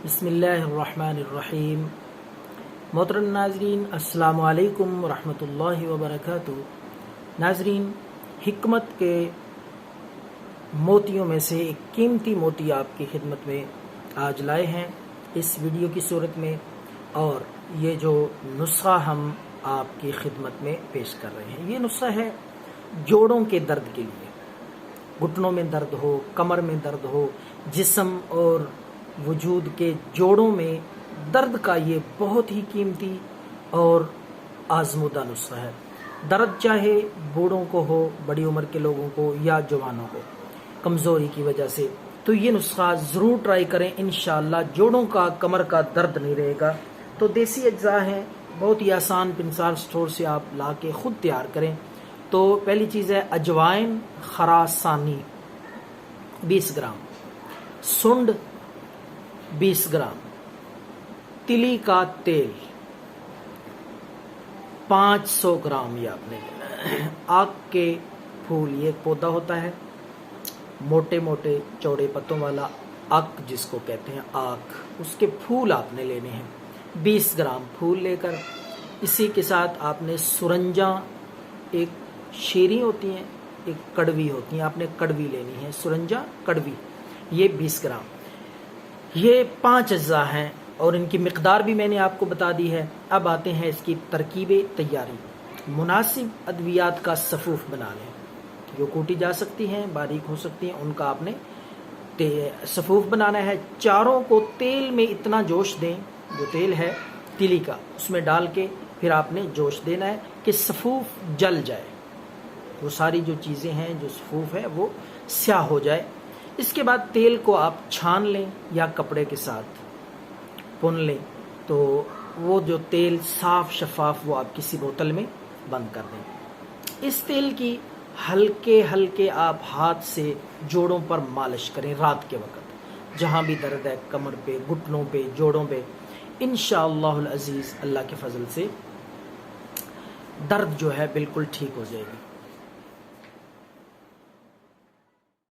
बिस्मिल्लाहिर्रहमानिर्रहीम। मोहतरम नाजरीन, अस्सलामु अलैकुम वरहमतुल्लाहि वबरकातुहू। नाजरीन, हिकमत के मोतियों में से एक कीमती मोती आपकी खिदमत में आज लाए हैं इस वीडियो की सूरत में, और ये जो नुस्खा हम आपकी खिदमत में पेश कर रहे हैं, ये नुस्खा है जोड़ों के दर्द के लिए। घुटनों में दर्द हो, कमर में दर्द हो, जिस्म और वजूद के जोड़ों में दर्द का ये बहुत ही कीमती और आजमुदा नुस्खा है। दर्द चाहे बूढ़ों को हो, बड़ी उम्र के लोगों को या जवानों को, कमज़ोरी की वजह से, तो ये नुस्खा ज़रूर ट्राई करें। इंशाअल्लाह जोड़ों का, कमर का दर्द नहीं रहेगा। तो देसी अज्जा हैं, बहुत ही आसान, पिंसार स्टोर से आप ला के ख़ुद तैयार करें। तो पहली चीज़ है अजवाइन खरासानी 20 ग्राम, सुंड 20 ग्राम, तिली का तेल 500 ग्राम, ये आपने लेना है। आक के फूल, ये एक पौधा होता है मोटे मोटे चौड़े पत्तों वाला, आक जिसको कहते हैं आक, उसके फूल आपने लेने हैं 20 ग्राम फूल लेकर। इसी के साथ आपने सुरंजा, एक शीरी होती हैं, एक कड़वी होती हैं, आपने कड़वी लेनी है, सुरंजा कड़वी, ये 20 ग्राम। ये 5 अज्जा हैं और इनकी मिकदार भी मैंने आपको बता दी है। अब आते हैं इसकी तरकीबें, तैयारी। मुनासिब अद्वियात का सफ़ूफ बना लें, जो कूटी जा सकती हैं, बारीक हो सकती हैं, उनका आपने सफ़ूफ बनाना है। चारों को तेल में इतना जोश दें, जो तेल है तिली का, उसमें डाल के फिर आपने जोश देना है कि सफ़ूफ जल जाए, वो सारी जो चीज़ें हैं, जो सफ़ूफ है वो स्याह हो जाए। इसके बाद तेल को आप छान लें या कपड़े के साथ पुन लें, तो वो जो तेल साफ शफाफ, वो आप किसी बोतल में बंद कर दें। इस तेल की हल्के हल्के आप हाथ से जोड़ों पर मालिश करें रात के वक़्त, जहाँ भी दर्द है, कमर पे, घुटनों पे, जोड़ों पे। इंशाअल्लाहुल अज़ीज़ अल्लाह के फजल से दर्द जो है बिल्कुल ठीक हो जाएगी।